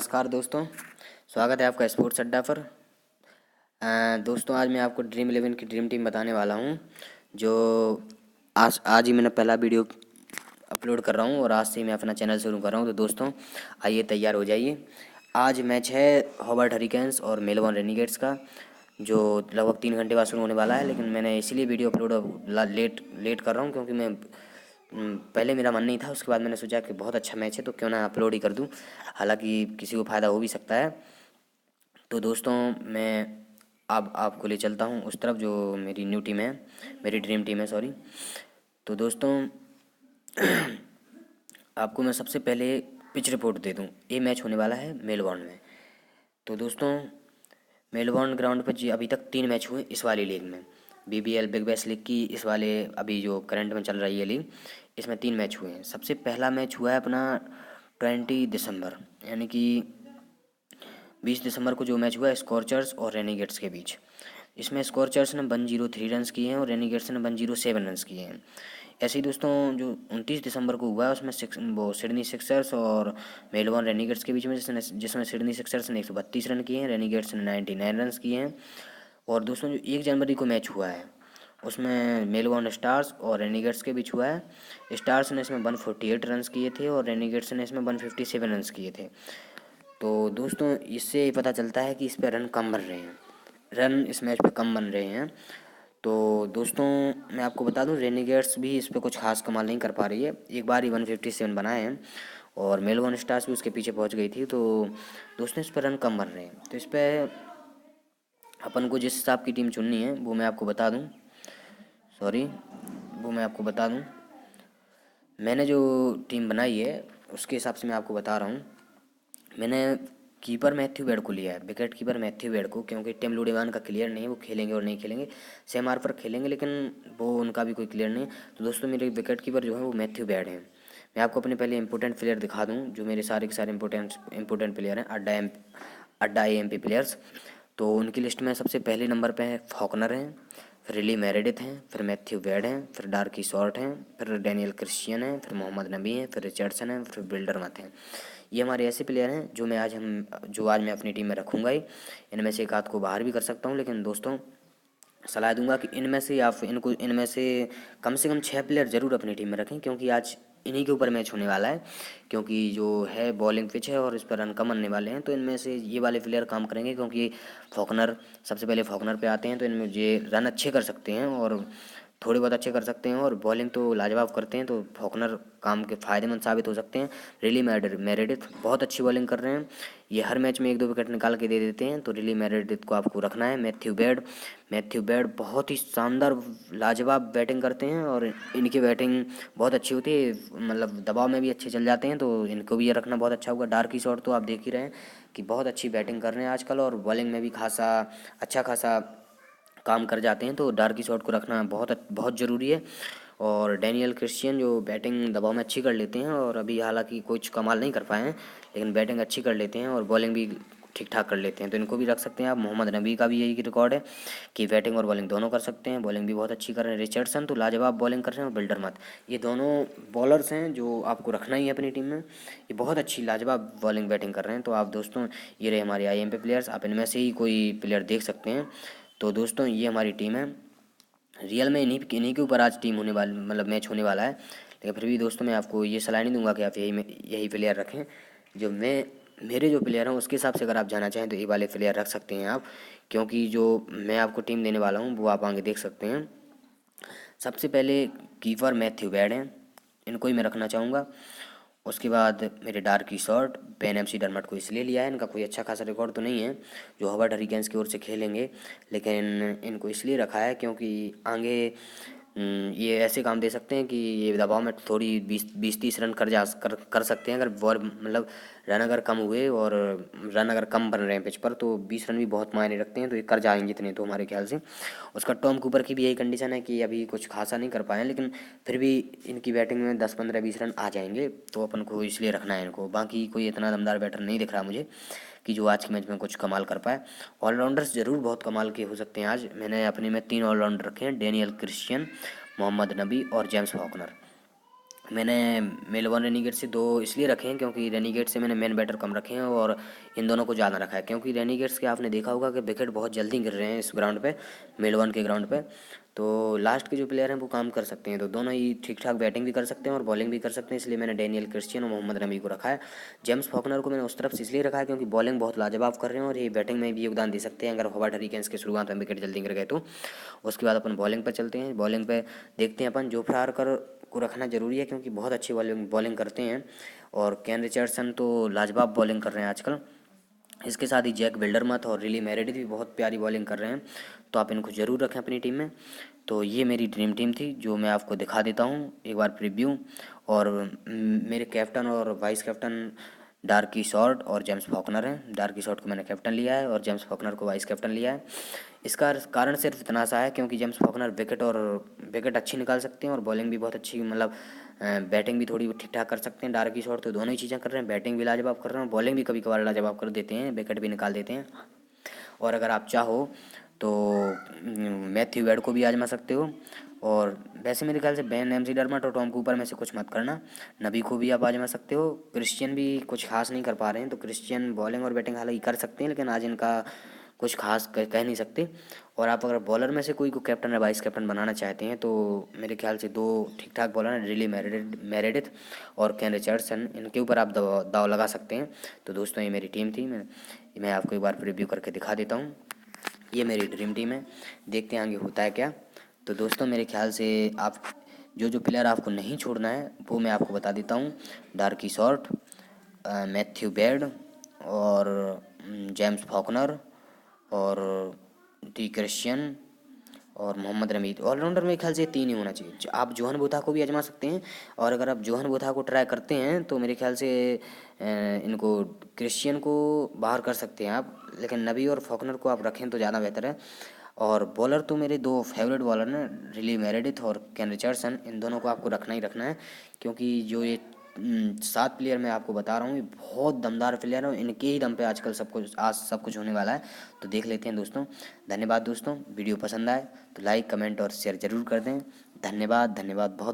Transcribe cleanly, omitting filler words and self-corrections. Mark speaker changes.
Speaker 1: नमस्कार दोस्तों, स्वागत है आपका स्पोर्ट्स अड्डा पर। दोस्तों आज मैं आपको ड्रीम 11 की ड्रीम टीम बताने वाला हूं, जो आज ही मैंने पहला वीडियो अपलोड कर रहा हूं और आज से ही मैं अपना चैनल शुरू कर रहा हूं। तो दोस्तों आइए तैयार हो जाइए। आज मैच है हॉबर्ट हरिकेन्स और मेलबर्न रेनिगेट्स का, जो लगभग 3 घंटे बाद शुरू होने वाला है। लेकिन मैंने इसीलिए वीडियो अपलोड लेट लेट कर रहा हूँ क्योंकि मैं पहले मेरा मन नहीं था, उसके बाद मैंने सोचा कि बहुत अच्छा मैच है तो क्यों ना अपलोड ही कर दूं, हालांकि किसी को फ़ायदा हो भी सकता है। तो दोस्तों मैं अब आपको ले चलता हूं उस तरफ जो मेरी न्यू टीम है, मेरी ड्रीम टीम है, सॉरी। तो दोस्तों आपको मैं सबसे पहले पिच रिपोर्ट दे दूं। ये मैच होने वाला है मेलबर्न में। तो दोस्तों मेलबर्न ग्राउंड पर जी अभी तक 3 मैच हुए इस वाली लीग में, BBL बिग बैश लीग की। इस वाले अभी जो करंट में चल रही है लीग, इसमें 3 मैच हुए हैं। सबसे पहला मैच हुआ है अपना 20 दिसंबर, यानी कि 20 दिसंबर को जो मैच हुआ स्कॉर्चर्स और रेनिगेट्स के बीच। इसमें स्कॉर्चर्स ने 103 रन्स किए हैं और रेनिगेट्स ने 107 रन्स किए हैं। ऐसे ही दोस्तों जो 29 दिसंबर को हुआ है उसमें वो सिडनी सिक्सर्स और मेलबर्न रेनिगेट्स के बीच में, जिसमें सिडनी सिक्सर्स ने 132 रन किए हैं, रेनिगेट्स ने 99 रन्स किए हैं। और दोस्तों जो 1 जनवरी को मैच हुआ है उसमें मेलबर्न स्टार्स और रेनिगेट्स के बीच हुआ है। स्टार्स ने इसमें 148 रन्स किए थे और रेनिगेट्स ने इसमें 157 रन्स किए थे। तो दोस्तों इससे पता चलता है कि इस पे रन कम बन रहे हैं, रन इस मैच पे कम बन रहे हैं। तो दोस्तों मैं आपको बता दूं रेनिगेट्स भी इस पे कुछ खास कमाल नहीं कर पा रही है, एक बार ही 157 बनाए हैं और मेलबर्न स्टार्स भी उसके पीछे पहुंच गई थी। तो दोस्तों इस पे रन कम बन रहे हैं, तो इस पे अपन को जिस हिसाब की टीम चुननी है वो मैं आपको बता दूं, सॉरी वो मैं आपको बता दूं। मैंने जो टीम बनाई है उसके हिसाब से मैं आपको बता रहा हूँ। मैंने कीपर मैथ्यू बेड को लिया है, विकेट कीपर मैथ्यू बेड को, क्योंकि टिम लुडेवान का क्लियर नहीं है, वो खेलेंगे और नहीं खेलेंगे। सेम आर पर खेलेंगे लेकिन वो उनका भी कोई क्लियर नहीं है। तो दोस्तों मेरे विकेट कीपर जो है वो मैथ्यू बेड है। मैं आपको अपने पहले इंपॉर्टेंट प्लेयर दिखा दूँ, जो मेरे सारे के सारे इंपॉर्टेंट प्लेयर हैं, अड्डा AMP प्लेयर्स। तो उनकी लिस्ट में सबसे पहले नंबर पे है फॉकनर हैं, फिर रिली मेरेडिथ हैं, फिर मैथ्यू बेड हैं, फिर डार्की शॉर्ट हैं, फिर डैनियल क्रिश्चियन हैं, फिर मोहम्मद नबी हैं, फिर रिचर्डसन हैं, फिर बिल्डर मत हैं। ये हमारे ऐसे प्लेयर हैं जो आज मैं अपनी टीम में रखूँगा ही। इनमें से एक आध को बाहर भी कर सकता हूँ, लेकिन दोस्तों सलाह दूंगा कि इनमें से आप इनमें से कम 6 प्लेयर ज़रूर अपनी टीम में रखें, क्योंकि आज इन्हीं के ऊपर मैच होने वाला है। क्योंकि जो है बॉलिंग पिच है और इस पर रन कम बनने वाले हैं, तो इनमें से ये वाले प्लेयर काम करेंगे। क्योंकि फॉकनर सबसे पहले फॉकनर पे आते हैं, तो इनमें ये रन अच्छे कर सकते हैं और थोड़े बहुत अच्छे कर सकते हैं और बॉलिंग तो लाजवाब करते हैं, तो फॉकनर काम के फ़ायदेमंद साबित हो सकते हैं। रिली मेरेडिथ बहुत अच्छी बॉलिंग कर रहे हैं, ये हर मैच में 1-2 विकेट निकाल के दे देते हैं। तो रिली मेरेडिथ को आपको रखना है। मैथ्यू बेड बहुत ही शानदार लाजवाब बैटिंग करते हैं और इनकी बैटिंग बहुत अच्छी होती है, मतलब दबाव में भी अच्छे चल जाते हैं, तो इनको भी ये रखना बहुत अच्छा होगा। डार्की शॉट तो आप देख ही रहे हैं कि बहुत अच्छी बैटिंग कर रहे हैं आजकल और बॉलिंग में भी अच्छा खासा काम कर जाते हैं, तो डार्की शॉट को रखना बहुत ज़रूरी है। और डैनियल क्रिश्चियन जो बैटिंग दबाव में अच्छी कर लेते हैं और अभी हालांकि कुछ कमाल नहीं कर पाए हैं, लेकिन बैटिंग अच्छी कर लेते हैं और बॉलिंग भी ठीक ठाक कर लेते हैं, तो इनको भी रख सकते हैं आप। मोहम्मद नबी का भी यही रिकॉर्ड है कि बैटिंग और बॉलिंग दोनों कर सकते हैं, बॉलिंग भी बहुत अच्छी कर रहे हैं। रिचर्डसन तो लाजवाब बॉलिंग कर रहे हैं और बिल्डर मत, ये दोनों बॉलर्स हैं जो आपको रखना ही है अपनी टीम में। ये बहुत अच्छी लाजवाब बॉलिंग बैटिंग कर रहे हैं। तो आप दोस्तों ये रहे हमारे IM पे प्लेयर्स, आप इनमें से ही कोई प्लेयर देख सकते हैं। तो दोस्तों ये हमारी टीम है। रियल में इन्हीं के ऊपर आज टीम होने वाली, मतलब मैच होने वाला है, लेकिन फिर भी दोस्तों मैं आपको ये सलाह नहीं दूंगा कि आप यही प्लेयर रखें। जो मेरे जो प्लेयर हैं उसके हिसाब से अगर आप जाना चाहें तो ये वाले प्लेयर रख सकते हैं आप, क्योंकि जो मैं आपको टीम देने वाला हूँ वो आप आगे देख सकते हैं। सबसे पहले कीपर मैथ्यू बेड हैं, इनको ही मैं रखना चाहूँगा। उसके बाद मेरे डार्की शॉर्ट बेन MC डर्मट को इसलिए लिया है, इनका कोई अच्छा खासा रिकॉर्ड तो नहीं है जो हॉबर्ट हरिकेन्स की ओर से खेलेंगे, लेकिन इनको इसलिए रखा है क्योंकि आगे ये ऐसे काम दे सकते हैं कि ये दबाव में थोड़ी 20-30 रन कर सकते हैं। अगर बॉल मतलब रन अगर कम हुए और रन अगर कम बन रहे हैं पिच पर, तो 20 रन भी बहुत मायने रखते हैं, तो ये कर जाएंगे इतने तो हमारे ख्याल से। उसका टॉम कूपर की भी यही कंडीशन है कि अभी कुछ खासा नहीं कर पाए हैं, लेकिन फिर भी इनकी बैटिंग में 10-15-20 रन आ जाएंगे, तो अपन को इसलिए रखना है इनको। बाकी कोई इतना दमदार बैटर नहीं दिख रहा मुझे कि जो आज के मैच में कुछ कमाल कर पाए। ऑलराउंडर्स ज़रूर बहुत कमाल के हो सकते हैं आज। मैंने अपने में 3 ऑलराउंडर रखे हैं, डैनियल क्रिश्चियन, मोहम्मद नबी और जेम्स फॉकनर। मैंने मेलबर्न रेनिगेट से 2 इसलिए रखे हैं क्योंकि रेनिगेट से मैंने मेन बैटर कम रखे हैं और इन दोनों को ज़्यादा रखा है, क्योंकि रेनिगेट्स के आपने देखा होगा कि विकेट बहुत जल्दी गिर रहे हैं इस ग्राउंड पे, मेलबर्न के ग्राउंड पे। तो लास्ट के जो प्लेयर हैं वो काम कर सकते हैं, तो दोनों ही ठीक ठाक बैटिंग भी कर सकते हैं और बॉलिंग भी कर सकते हैं, इसलिए मैंने डेनियल क्रिश्चियन और मोहम्मद रमी को रखा है। जेम्स फॉकनर को मैंने उस तरफ से इसलिए रखा है क्योंकि बॉलिंग बहुत लाजवाब कर रहे हैं और ये बैटिंग में भी योगदान दे सकते हैं अगर हॉवर्ड हरिकेन्स के शुरुआत में विकेट जल्दी गिर गए तो। उसके बाद अपन बॉलिंग पर चलते हैं। बॉलिंग पे देखते हैं अपन जोफ्रा आर्चर को रखना जरूरी है क्योंकि बहुत अच्छी बॉलिंग करते हैं और केन रिचर्डसन तो लाजवाब बॉलिंग कर रहे हैं आजकल। इसके साथ ही जैक विल्डरमथ और रिली मेरेडिथ भी बहुत प्यारी बॉलिंग कर रहे हैं, तो आप इनको ज़रूर रखें अपनी टीम में। तो ये मेरी ड्रीम टीम थी जो मैं आपको दिखा देता हूँ एक बार प्रीव्यू। और मेरे कैप्टन और वाइस कैप्टन डार्की शॉर्ट और जेम्स फॉकनर हैं। डार्की शॉर्ट को मैंने कैप्टन लिया है और जेम्स फॉकनर को वाइस कैप्टन लिया है। इसका कारण सिर्फ इतना सा है क्योंकि जेम्स फॉकनर विकेट अच्छी निकाल सकते हैं और बॉलिंग भी बहुत अच्छी, मतलब बैटिंग भी थोड़ी ठीक ठाक कर सकते हैं। डार्की शॉर्ट तो दोनों ही चीज़ें कर रहे हैं, बैटिंग भी लाजवाब कर रहे हैं और बॉलिंग भी कभी कभार लाजवाब कर देते हैं, विकेट भी निकाल देते हैं। और अगर आप चाहो तो मैथ्यू वेड को भी आजमा सकते हो। और वैसे मेरे ख्याल से बेन एमसी डर्मट और टॉम कूपर में से कुछ मत करना। नबी को भी आप आजमा सकते हो। क्रिश्चियन भी कुछ खास नहीं कर पा रहे हैं, तो क्रिश्चियन बॉलिंग और बैटिंग हालांकि कर सकते हैं लेकिन आज इनका कुछ खास कह नहीं सकते। और आप अगर बॉलर में से कोई को कैप्टन या वाइस कैप्टन बनाना चाहते हैं तो मेरे ख्याल से 2 ठीक ठाक बॉलर हैं, रिली मेरेडिथ और केन रिचर्डसन, इनके ऊपर आप दाव लगा सकते हैं। तो दोस्तों ये मेरी टीम थी, मैं आपको एक बार प्रीव्यू करके दिखा देता हूँ। ये मेरी ड्रीम टीम है, देखते हैं आगे होता है क्या। तो दोस्तों मेरे ख्याल से आप जो जो प्लेयर आपको नहीं छोड़ना है वो मैं आपको बता देता हूँ। डार्की शॉर्ट, मैथ्यू बेड और जेम्स फॉकनर और डी क्रिश्चियन और मोहम्मद रमी। ऑलराउंडर मेरे ख्याल से 3 ही होना चाहिए। आप जोहन बुथा को भी आजमा सकते हैं और अगर आप जोहन बुथा को ट्राई करते हैं तो मेरे ख्याल से इनको क्रिश्चियन को बाहर कर सकते हैं आप, लेकिन नबी और फॉकनर को आप रखें तो ज़्यादा बेहतर है। और बॉलर तो मेरे 2 फेवरेट बॉलर हैं, रिली मेरेडिथ और केन रिचर्डसन, इन दोनों को आपको रखना ही रखना है क्योंकि जो ये 7 प्लेयर मैं आपको बता रहा हूँ ये बहुत दमदार प्लेयर हैं, इनके ही दम पे आजकल सब कुछ होने वाला है। तो देख लेते हैं दोस्तों। धन्यवाद दोस्तों, वीडियो पसंद आए तो लाइक कमेंट और शेयर ज़रूर कर दें। धन्यवाद धन्यवाद बहुत।